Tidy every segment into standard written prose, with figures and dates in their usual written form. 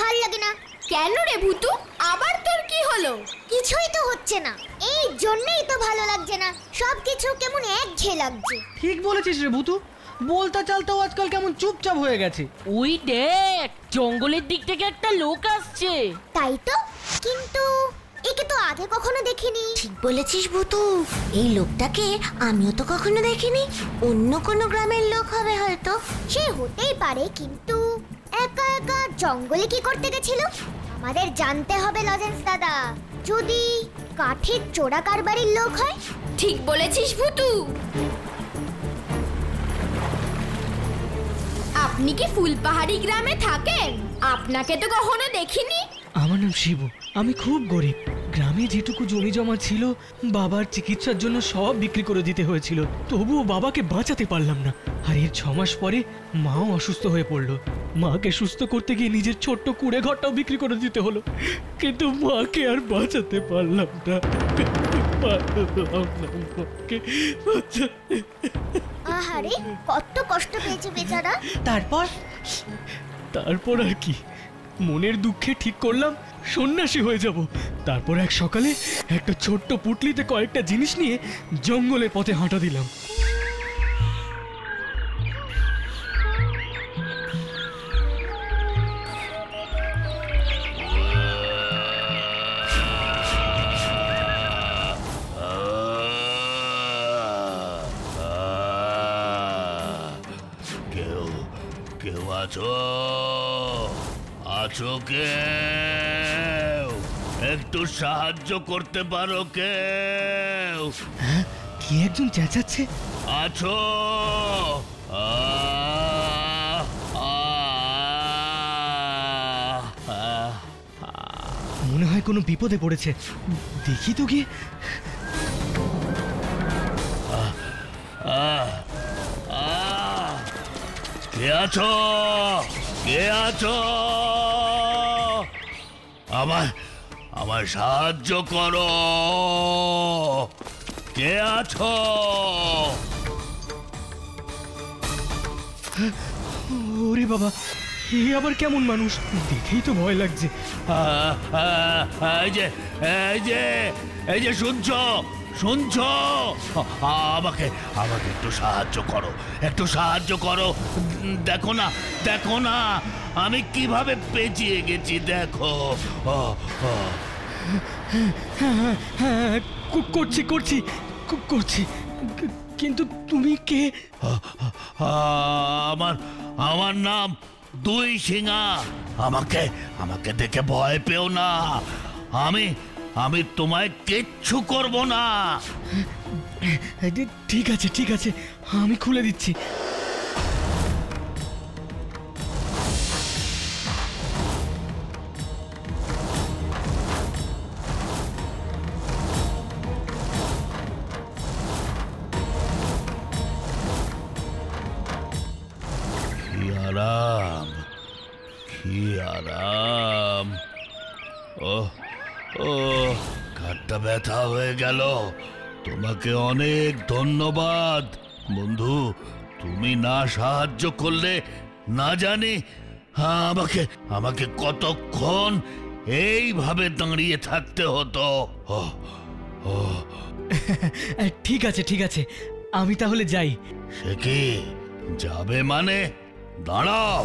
ভাল লাগে না। কেন রে ভূতু, আবার তোর কি হলো? কিছুই তো হচ্ছে না, এই জন্যই তো ভালো লাগছে না, সবকিছু কেমন একঘেয়ে লাগছে। ঠিক বলেছিস রে ভূতু, বলতে চালতেও আজকাল কেমন চুপচাপ হয়ে গেছে। ওই দেখ, জঙ্গলের দিক থেকে একটা লোক আসছে। তাই তো, কিন্তু একে তো আগে কখনো দেখিনি। ঠিক বলেছিস ভূতু, এই লোকটাকে আমিও তো কখনো দেখিনি। অন্য কোনো গ্রামের লোক হবে হয়তো। সে হতেই পারে, কিন্তু একা একা জঙ্গলে কি করতে গেছিল? আমাদের জানতে হবে লজেন্স দাদা, যদি কাঠের চোরা কারবারির লোক হয়। ঠিক বলেছিস ভূতু। আপনি কি ফুলপাহাড়ি গ্রামে থাকেন? আপনাকে তো কখনো দেখিনি। আমার নাম শিবু, আমি খুব গরিব। গ্রামে যেটুকু জমি জমা ছিল বাবার চিকিৎসার জন্য সব বিক্রি করে দিতে হয়েছিল, তবুও বাবাকে বাঁচাতে পারলাম না। আর এর 6 মাস পরে মাও অসুস্থ হয়ে পড়লো। মাকে সুস্থ করতে গিয়ে নিজের ছোট্ট কুড়ে ঘরটাও বিক্রি করে দিতে হলো, কিন্তু মাকে আর বাঁচাতে পারলাম না। আহারে, কত কষ্ট পেয়েছে বেচারা। তারপর আর কি, মনের দুঃখে ঠিক করলাম সন্ন্যাসী হয়ে যাব। তারপর এক সকালে একটা ছোট্ট পুটলিতে কয়েকটা জিনিস নিয়ে জঙ্গলের পথে হাঁটা দিলাম। কেউ আছো? আছো কেউ? একটু সাহায্য করতে পারো কেউ? হ্যাঁ, কি একজন চেঁচাচ্ছে। আছো? মনে হয় কোনো বিপদে পড়েছে, দেখি তো গিয়ে। কে আছো? কে আছো? আমার সাহায্য করো। কে আছো? ওরে বাবা, এ আবার কেমন মানুষ, দেখেই তো ভয় লাগছে। এই যে শুনছো? আমাকে একটু সাহায্য করো। দেখো না আমি কিভাবে পেঁচিয়ে গেছি, দেখো। করছি, কিন্তু তুমি কে? আমার নাম দুই শিঙা। আমাকে দেখে ভয় পেও না, আমি তোমায় কিচ্ছু করব না। ঠিক আছে, আমি খুলে দিচ্ছি। কি আরাম। ও ঘাটটা ব্যথা হয়ে গেল। তোমাকে অনেক ধন্যবাদ বন্ধু, তুমি না সাহায্য করলে না জানি আমাকে কতক্ষণ এইভাবে দাঁড়িয়ে থাকতে হতো। ঠিক আছে, আমি তাহলে যাই। সে কি যাবে মানে? দাঁড়াও।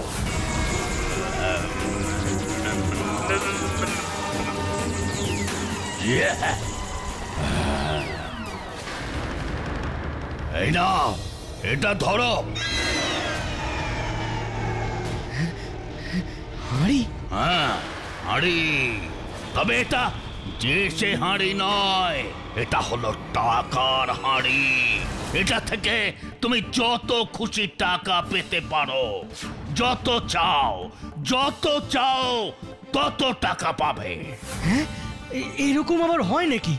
এই নাও, এটা ধরো। হাঁড়ি? হ্যাঁ, হাঁড়ি। তবে এটা যে সে হাঁড়ি নয়, এটা হলো টাকার হাঁড়ি। এটা থেকে তুমি যত খুশি টাকা পেতে পারো। যত চাও তত টাকা পাবে। হ্যাঁ, এরকম আবার হয় নাকি?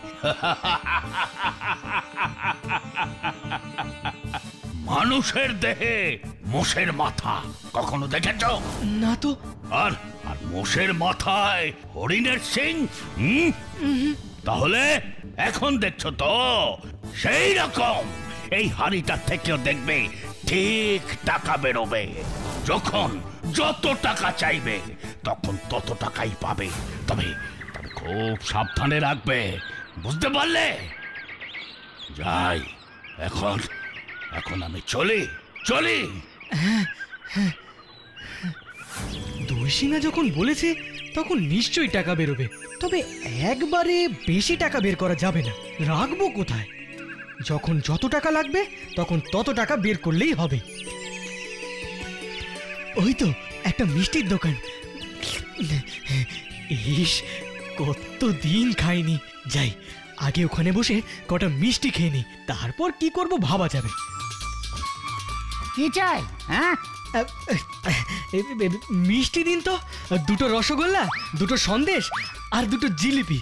মানুষের দেহে মোষের মাথা কখনো দেখেছো? না তো। আর মোষের মাথায় হরিণের সিং? তাহলে এখন দেখছো তো? সেই রকম এই হাঁড়িটার থেকেও দেখবে ঠিক টাকা বেরোবে। যখন যত টাকা চাইবে তখন তত টাকাই পাবে। তবে তবে খুব সাবধানে রাখবে, বুঝতে পারলে? যাই, এখন এখন আমি চলি। দইশিঙা যখন বলেছে তখন নিশ্চয়ই টাকা বেরোবে। তবে একবারে বেশি টাকা বের করা যাবে না, রাখবো কোথায়? যখন যত টাকা লাগবে তখন তত টাকা বের করলেই হবে। ওই তো একটা মিষ্টির দোকান। ইস, কতদিন খাইনি। যাই, আগে ওখানে বসে কটা মিষ্টি খেয়ে নি, তারপর কি করব ভাবা যাবে। কি চাই? হ্যাঁ, মিষ্টি দিন তো, দুটো রসগোল্লা, দুটো সন্দেশ আর দুটো জিলিপি।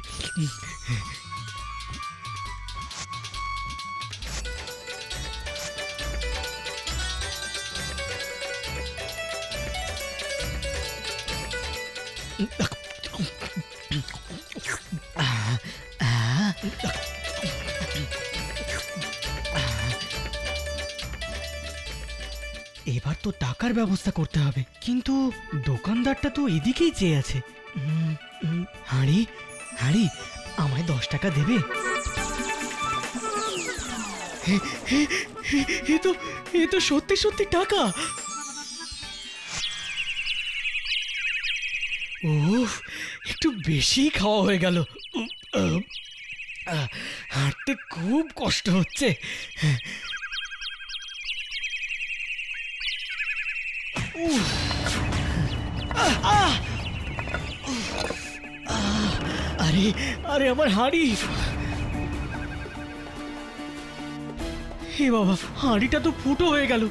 এবার তো টাকার ব্যবস্থা করতে হবে, কিন্তু দোকানদারটা তো এদিকেই চেয়ে আছে। হাঁড়ি হাঁড়ি, আমায় 10 টাকা দেবে? এ তো সত্যি সত্যি টাকা। উফ, একটু বেশি খাওয়া হয়ে গেল। হাঁটতে খুব কষ্ট হচ্ছে। আরে আরে, আমার হাঁড়ি! হে বাবা, হাঁড়িটা তো ফুটো হয়ে গেল।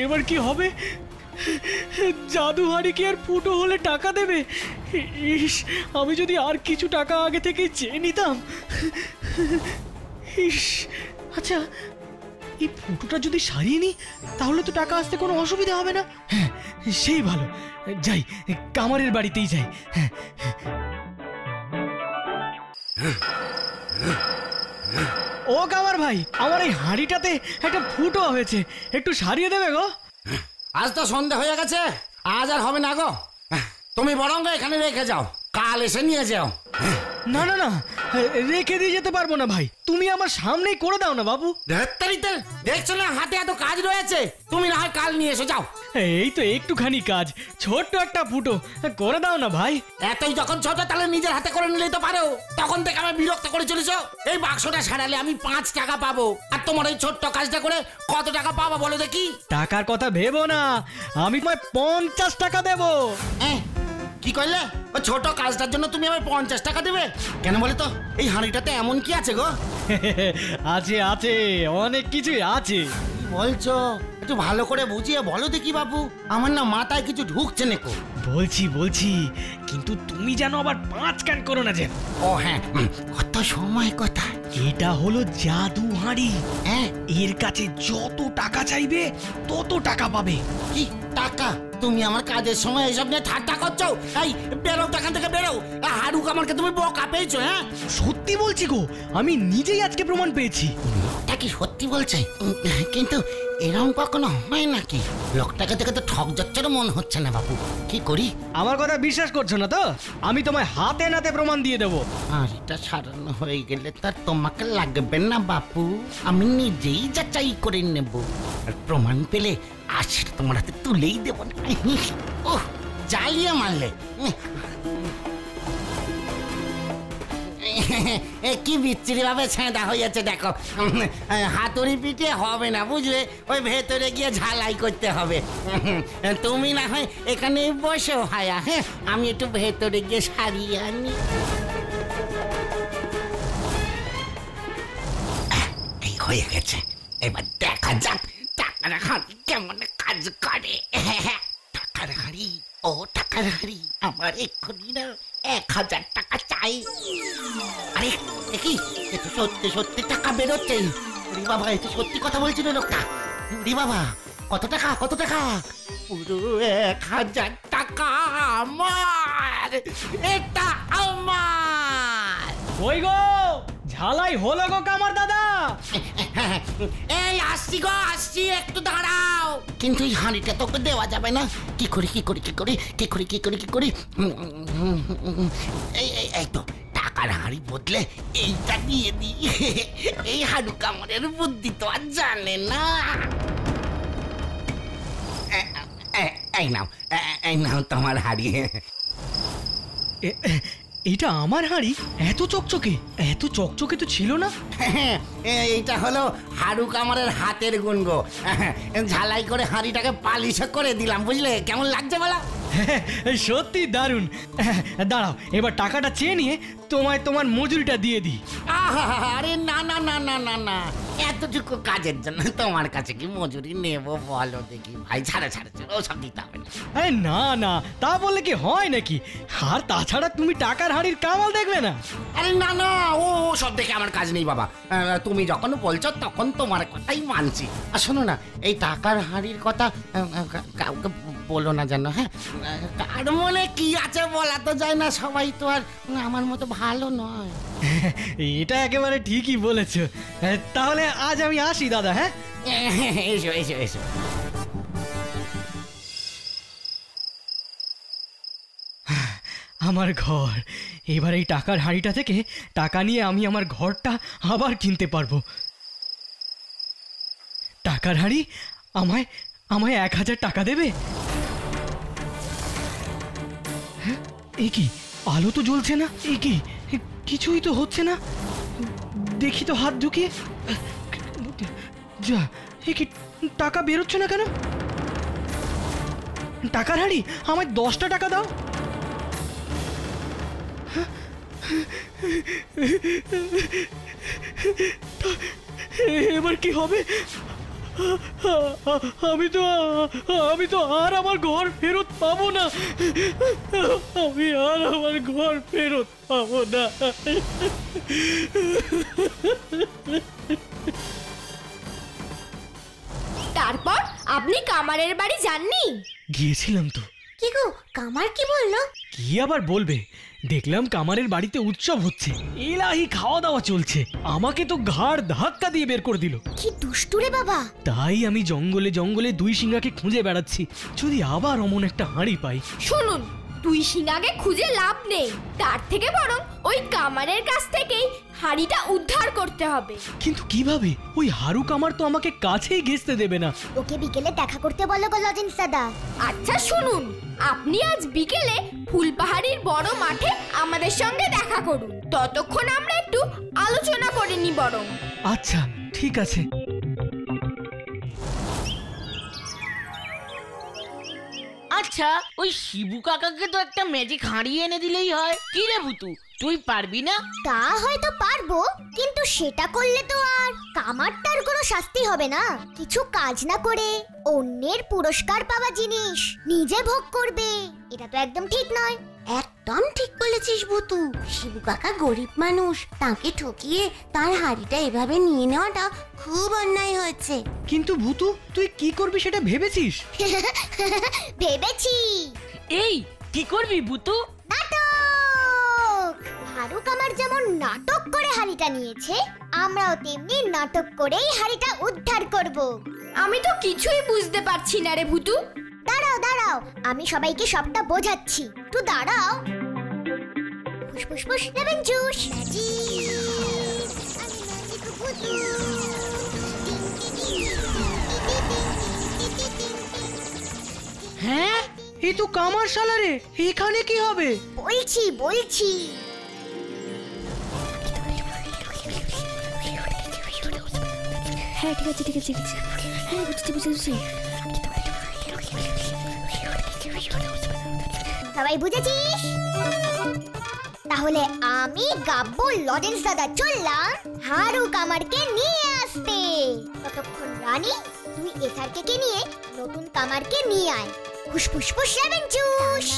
এবার কি হবে? জাদু হাঁড়ি কি আর ফুটো হলে টাকা দেবে? ইস, আমি যদি আর কিছু টাকা আগে থেকে চেয়ে নিতাম। ইস, আচ্ছা, এই ফুটোটা যদি সারিয়ে নি তাহলে তো টাকা আসতে কোনো অসুবিধা হবে না। হ্যাঁ, সেই ভালো। যাই, কামারের বাড়িতেই যাই। হ্যাঁ, ও কামার ভাই, আমার এই হাঁড়িটাতে একটা ফুটো হয়েছে, একটু সারিয়ে দেবে গো? আজ তো সন্ধ্যা হয়ে গেছে, আজ আর হবে না গো। তুমি বরং এখানে রেখে যাও, কাল এসে নিয়ে যাও। না না না, রেখে দিয়ে যেতে পারবো না ভাই, তুমি আমার সামনেই করে দাও না বাবু। ধেত্তারিতে, দেখছো না হাতে এত কাজ রয়েছে, তুমি না হয় কাল নিয়ে এসে যাও। এই তো একটুখানি কাজ, ছোট্ট একটা ফুটো, করে দাও না ভাই। এতই যখন ছোট, তাহলে নিজের হাতে করে নিলেই তো পারো। তখন থেকে আমি বিরক্ত করে চলেছ। এই বাক্সটা সারালে আমি 5 টাকা পাবো, আর তোমার এই ছোট্ট কাজটা করে কত টাকা পাবো বলো দেখি? টাকার কথা ভেবো না, আমি তোমায় 50 টাকা দেবো। কি করলে? ওই ছোট কাজটার জন্য তুমি আমায় 50 টাকা দেবে? কেন বলে তো, এই হাঁড়িটাতে এমন কি আছে গো? আছে আছে, অনেক কিছুই আছে। বলছো? একটু ভালো করে বুঝিয়ে বলো দেখি বাবু, আমার না মাথায় কিছু ঢুকছে নাকো। বলছি, কিন্তু তুমি যেন আবার 5 কান করো না যেন। ও হ্যাঁ, কত সময় কথা। এটা হলো জাদু হাঁড়ি। হ্যাঁ, এর কাছে যত টাকা চাইবে তত টাকা পাবে। কি টাকা? তুমি আমার কাজের সময় এসব নিয়ে ঠাট্টা করছো? এই বেরো, দোকান থেকে বেরো। হাড়ু কামারকে তুমি বোকা পেয়েছো? হ্যাঁ, সত্যি বলছি গো, আমি নিজেই আজকে প্রমাণ পেয়েছি। লোকটা কি সত্যি বলছে? কিন্তু এরকম কখনো হয় নাকি? লোকটাকে দেখে তো ঠক যাচ্ছেরও মন হচ্ছে না বাবু। কি করি? আমার কথা বিশ্বাস করছো না তো? আমি তোমায় হাতে নাতে প্রমাণ দিয়ে দেবো। আর এটা সারানো হয়ে গেলে তার তোমাকে লাগবে না বাপু, আমি নিজেই যাচাই করে নেব। আর প্রমাণ পেলে আজকে তোমার হাতে তুলেই দেব না। ওহ, জ্বালিয়ে মারলে। কি বিচ্ছিরি ভাবে ছেঁদা হয়েছে দেখো। হাতুড়ি পিঠে হবে না বুঝলে, ওই ভেতরে গিয়ে ঝালাই করতে হবে। তুমি না হয় এখানে বসে হায়া, হ্যাঁ, আমি একটু ভেতরে গিয়ে সারিয়ে আনি। এই হয়ে গেছে, এবার দেখা যাক টাকার হাড়ি কেমন কাজ করে। টাকার হাড়ি, ও টাকার হাড়ি, আমার এক্ষুনি না 1000 টাকা চাই। আরে কি, এ তো সত্যি সত্যি টাকা বেরোচ্ছে। রে বাবা, এ তো সত্যি কথা বলছিল লোকটা। রে বাবা, কত টাকা? কত টাকা? পুরো 1000 টাকা আমার, এটা আমার। ওই গো, ঝালাই হলো গো কামার দাদা। এই আসছি গো, আসছি, একটু দাঁড়াও। কিন্তু এই হাঁড়িটা তোকে দেওয়া যাবে না। কি করি এই তো টাকার হাঁড়ি বদলে এইটা দিয়ে দি। এই হাড়ু কামড়ের বুদ্ধি তো আর জানে না। এই নাও তোমার হাঁড়ি। এটা আমার হাঁড়ি? এত চকচকে তো ছিল না। এইটা হলো হাড়ু কামারের হাতের গুণ গো। ঝালাই করে হাঁড়িটাকে পালিশ করে দিলাম, বুঝলে? কেমন লাগছে বলো? সত্যি দারুণ। দাঁড়াও, এবার টাকাটা চেয়ে নিয়ে তোমায় তোমার মজুরিটা দিয়ে দিই। আরে না না না না না না, এতটুকু কাজের জন্য তোমার কাছে কি মজুরি নেব বলো দেখি? ভাই ছাড়া ওসব দিতে হবে না। আরে না না, তা বললে কি হয় নাকি? আর তাছাড়া তুমি টাকার হাঁড়ির কামাল দেখবে না। আরে না না, ও সব দেখে আমার কাজ নেই বাবা। তুমি যখন বলছো তখন তোমার কথাই মানছি। আর শোনো না, এই টাকার হাঁড়ির কথা কাউকে বলো না জানো, হ্যাঁ? কার মনে কি আছে বলা তো যায় না, সবাই তো আর আমার মতো ভালো নয়। এটা একেবারে ঠিকই বলেছো। তাহলে আজ আমি আসি দাদা। হ্যাঁ, এসো এসো এসো। আমার ঘর। এবার এই টাকার হাঁড়িটা থেকে টাকা নিয়ে আমি আমার ঘরটা আবার কিনতে পারবো। টাকার হাঁড়ি আমায় 1000 টাকা দেবে। হ্যাঁ, এ কি? আলো তো জ্বলছে না। এ কি? কিছুই তো হচ্ছে না। দেখি তো হাত ঢুকিয়ে। যা, এ কি? টাকা বেরোচ্ছে না কেন? টাকার হাঁড়ি, আমায় 10টা টাকা দাও। এবার কি হবে? আমি তো আর আমার ঘর ফেরত পাবো না। আমি আর আমার ঘর ফেরত পাবো না। তারপর আপনি কামারের বাড়ি যাননি? গিয়েছিলাম তো। কি গো, কামার কি বললো? কি আবার বলবে, দেখলাম কামারের বাড়িতে উৎসব হচ্ছে, এলাহি খাওয়া দাওয়া চলছে। আমাকে তো ঘাড় ধাক্কা দিয়ে বের করে দিল। কি দুষ্টু রে বাবা! তাই আমি জঙ্গলে জঙ্গলে দুই সিংহাকে খুঁজে বেড়াচ্ছি, যদি আবার অমন একটা হাঁড়ি পাই। শুনুন, দুই সিংহাকে খুঁজে লাভ নেই, তার থেকে বরং ওই কামারের কাছ থেকেই হাড়িটা উদ্ধার করতে হবে। কিন্তু কিভাবে? ওই হারু কামার তো আমাকে কাছেই ঘেঁষতে দেবে না। ওকে বিকেলে দেখা করতে বলো গো লজেন্স দাদা। আচ্ছা শুনুন, আপনি আজ বিকেলে ফুলপাহাড়ির বড় মাঠে আমাদের সঙ্গে দেখা করুন। ততক্ষণ আমরা একটু আলোচনা করে নি বরং। আচ্ছা ঠিক আছে। আচ্ছা, ওই শিবু কাকাকে তো একটা ম্যাজিক হাঁড়ি এনে দিলেই হয়। কি রে ভুতু, তুই পারবি না? তা হয়তো পারবো, কিন্তু সেটা করলে তো আর কামারটার কোনো শাস্তি হবে না। কিছু কাজ না করে অন্যের পুরস্কার পাওয়া জিনিস নিজে ভোগ করবে, এটা তো একদম ঠিক নয়। একদম ঠিক বলেছিস ভুতু। শিবু কাকা গরিব মানুষ, তাকে ঠকিয়ে তার হাড়িটা এভাবে নিয়ে নেওয়াটা খুব অন্যায় হয়েছে। কিন্তু ভুতু, তুই কি করবি সেটা ভেবেছিস? ভেবেছি। এই কি করবি ভুতু? নাটক! হারু কামার যেমন নাটক করে হাড়িটা নিয়েছে, আমরাও তেমনি নাটক করেই হাড়িটা উদ্ধার করব। আমি তো কিছুই বুঝতে পারছি না রে ভুতু। দাঁড়াও দাঁড়াও, আমি সবাইকে সবটা বোঝাচ্ছি, একটু দাঁড়াও। ফুসফুস লেমন জুস। হ্যাঁ, এই তো কামার শালা রে, এখানে কি হবে? বলছি হ্যাঁ ঠিক আছে হ্যাঁ বুঝছি। সবাই বুঝেছিস? তাহলে আমি গাব্বু লজেন্স দাদা চললাম হারু কামারকে নিয়ে আসতে। ততক্ষণ রানী, তুই এসারকে নিয়ে নতুন কামারকে নিয়ে আয়। ফুসফুস লেমন জুস,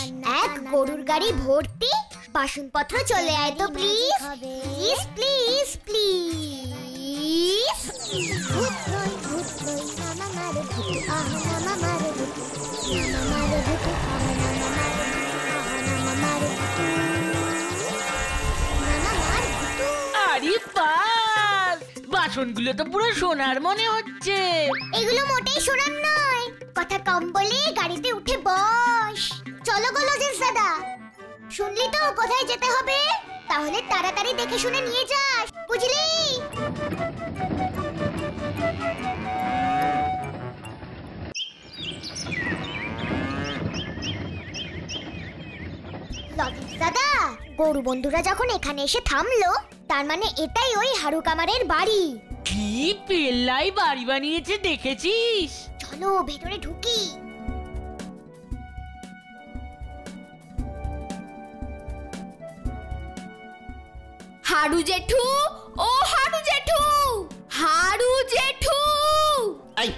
এক গরুর গাড়ি ভর্তি বাসনপত্র চলে আয় তো প্লিজ প্লিজ প্লিজ প্লিজ। আরে বাস, বাসনগুলো তো পুরো সোনার মনে হচ্ছে। এগুলো মোটেই সোনার নয়, কথা কম বলে গাড়িতে উঠে বস। চলো গো লজেন্স দাদা। শুনলি তো কোথায় যেতে হবে? তাহলে তাড়াতাড়ি দেখে শুনে নিয়ে যাস, বুঝলি? লজেন্স দাদা, গরু বন্ধুরা যখন এখানে এসে থামলো, তার মানে এটাই ওই হারু কামারের বাড়ি। কি পেল্লাই বাড়ি বানিয়েছে দেখেছিস? চলো ভেতরে ঢুকি। হারু জেঠু, ও হারু জেঠু, হারু জেঠু। এই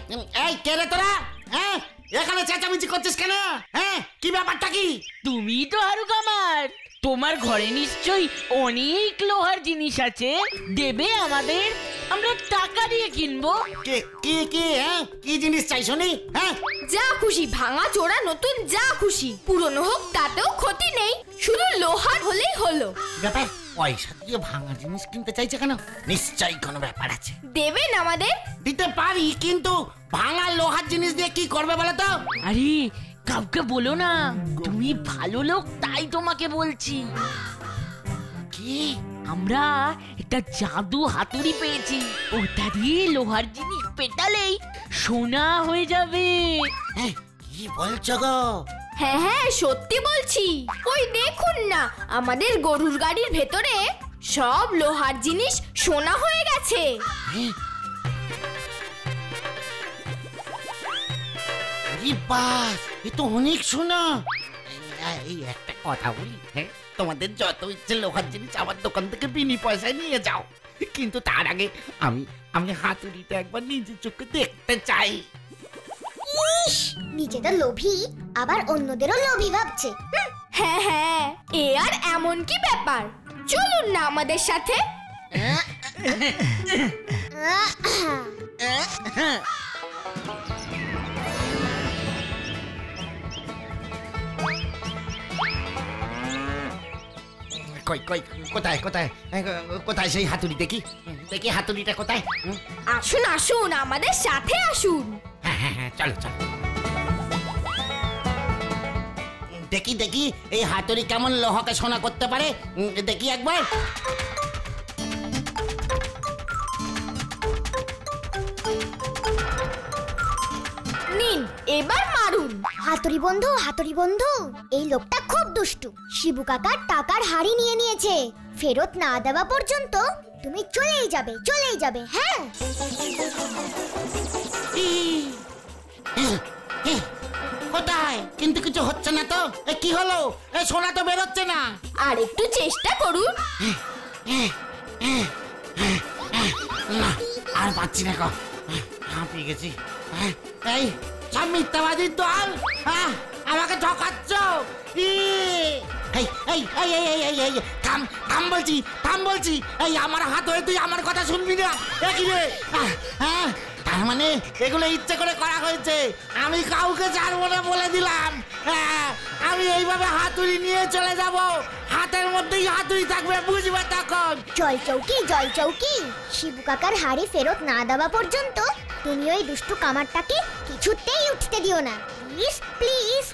এই কে রে তোরা? হ্যাঁ, এখানে চেঁচামেচি করছিস কেন? হ্যাঁ, কি ব্যাপারটা কি? তুমি তো হারু কামার, তোমার ঘরে নিশ্চয়ই অনেক লোহার জিনিস আছে, দেবে আমাদের, আমরা টাকা দিয়ে কিনবো। কে কি কি হ্যাঁ, কি জিনিস চাই শুনি? হ্যাঁ, যা খুশি, ভাঙা চোরা নতুন যা খুশি, পুরনো হোক তাতেও ক্ষতি নেই, শুধু লোহার হলেই হলো। ব্যাপার, পয়সা দিয়ে ভাঙা জিনিস কিনতে চাইছে কেন? নিশ্চয়ই কোনো ব্যাপার আছে। দেবেন আমাদের? দিতে পারি, কিন্তু ভাঙা লোহার জিনিস দিয়ে কি করবে বলো তো? আরে কাউকে বলো না, তুমি ভালো লোক তাই তোমাকে বলছি। কি? আমরা একটা জাদু হাতুড়ি পেয়েছি, ওটা দিয়ে লোহার জিনিস পেটালেই সোনা হয়ে যাবে। হ্যাঁ, কি বলছো গো? হ্যাঁ হ্যাঁ, সত্যি বলছি। ওই দেখুন না, আমাদের গরুর গাড়ির ভেতরে সব লোহার জিনিস সোনা হয়ে গেছে। হ্যাঁ? আরে বাস, এ তো অনেক সোনা। এই একটা কথা বলি, হ্যাঁ, তোমাদের যত ইচ্ছে লোহার জিনিস আমার দোকান থেকে বিনি পয়সায় নিয়ে যাও, কিন্তু তার আগে আমি আমি হাতুড়িটা একবার নিজের চোখে দেখতে চাই। ইস, নিজে তো লোভী, আবার অন্যদেরও লোভী ভাবছে। হ্যাঁ হ্যাঁ, এ আর এমন কি ব্যাপার? চলুন না আমাদের সাথে। কই কই কোথায় কোথায় কোথায় সেই হাতুড়ি? দেখি দেখি হাতুড়িটা কোথায়? আসুন আসুন, আমাদের সাথে আসুন। হ্যাঁ হ্যাঁ হ্যাঁ, চলো চলো। দেখি দেখি এই হাতুড়ি কেমন লোহাকে সোনা করতে পারে, দেখি একবার। নিন, এবার মারুন। হাতুড়ি বন্ধু, এই লোকটা খুব দুষ্টু। শিবু কাকার টাকার হাড়ি নিয়ে নিয়েছে। ফেরত না দেওয়া পর্যন্ত তুমি চলেই যাবে। হ্যাঁ, কোথায়? কিন্তু কিছু হচ্ছে না তো। কি হলো? সোনা তো বেরোচ্ছে না। আর একটু চেষ্টা করুন। না, আর পাচ্ছি না গো, হাঁপিয়ে গেছি। এই সব মিথ্যাবাদীর দল, আমাকে ঠকাচ্ছ। এই এই এই এই এই এই থাম থাম বলছি, এই আমার হাত হয়ে তুই আমার কথা শুনবি না? কি রে? হ্যাঁ, তার মানে এগুলো ইচ্ছে করে করা হয়েছে। আমি কাউকে ছাড়বো না বলে দিলাম। আমি এইভাবে হাতুড়ি নিয়ে চলে যাব, হাতের মধ্যেই হাতুড়ি থাকবে, বুঝবে তখন। জয় চৌকি। শিবু কাকার হাড়ি ফেরত না দেওয়া পর্যন্ত তুমি ওই দুষ্টু কামারটাকে কিছুতেই উঠতে দিও না। প্লিজ।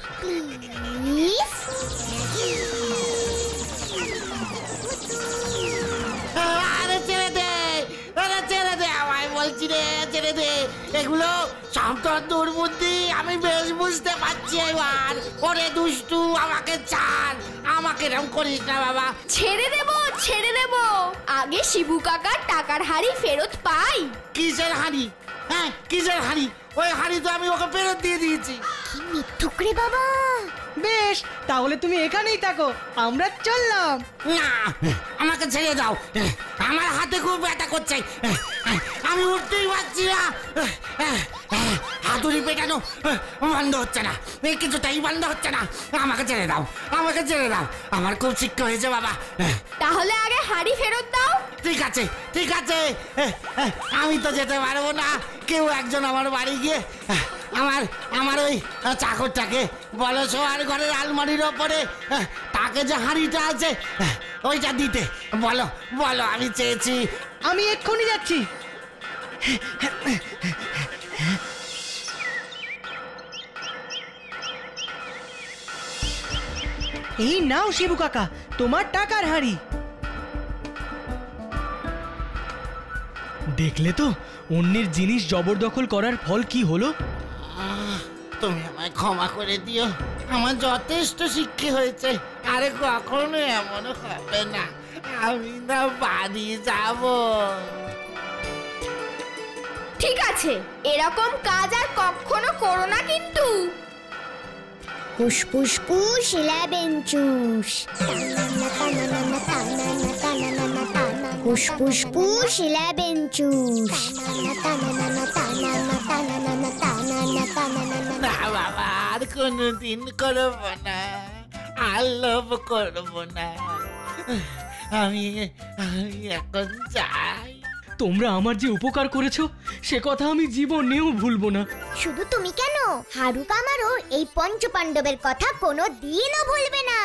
আরে ছেড়ে দে আমায়, বলছি রে, ছেড়ে দে। এগুলো সব তোর দুর্বুদ্ধি, আমি বেশ বুঝতে পারছি এবার। ওরে দুষ্টু, আমাকে ছাড়, আমাকে এরকম করিস না বাবা। ছেড়ে দেব, আগে শিবু কাকার টাকার হাড়ি ফেরত পাই। কিসের হাড়ি? হ্যাঁ, কিসের হাড়ি? ওই হাড়ি তো আমি ওকে ফেরত দিয়ে দিয়েছি। কি মিথ্যুক রে বাবা। বেশ, তাহলে তুমি এখানেই থাকো, আমরা চললাম। না, আমাকে ছেড়ে দাও, আমার হাতে খুব ব্যথা করছে, আমি উঠতেই পারছি না। হাতুড়ি পেটানো বন্ধ হচ্ছে না, কিছুটাই বন্ধ হচ্ছে না। আমাকে ছেড়ে দাও, আমার খুব শিক্ষা হয়েছে বাবা। তাহলে আগে হাড়ি ফেরত দাও। ঠিক আছে, আমি তো যেতে পারবো না। কেউ একজন আমার বাড়ি গিয়ে আমার ওই চাকরটাকে বলো, শোয়ার ঘরের আলমারির ওপরে তাকে যে হাঁড়িটা আছে ওইটা দিতে বলো আমি চেয়েছি। আমি এক্ষুনি যাচ্ছি। এই নাও শিবু কাকা, তোমার টাকার হাঁড়ি। দেখলে তো অন্যের জিনিস জবরদখল করার ফল কি হলো? তুমি আমায় ক্ষমা করে দিও, আমার যথেষ্ট শিক্ষা হয়েছে, আরে কখনো এমন হবে না। আমি না বাড়ি যাব। ঠিক আছে, এরকম কাজ আর কখনো করো না কিন্তু। ফুসফুস কুস 11 চুস, ফুসফুস কুস 11 চুস। না বাবা, আর কোনোদিন করবো না, আর লোভ করবো না। আমি এখন যাই। তোমরা আমার যে উপকার করেছো সে কথা আমি জীবনেও ভুলবো না। শুধু তুমি কেন, হারু কামারও এই পঞ্চ পাণ্ডবের কথা কোনো দিনও ভুলবে না।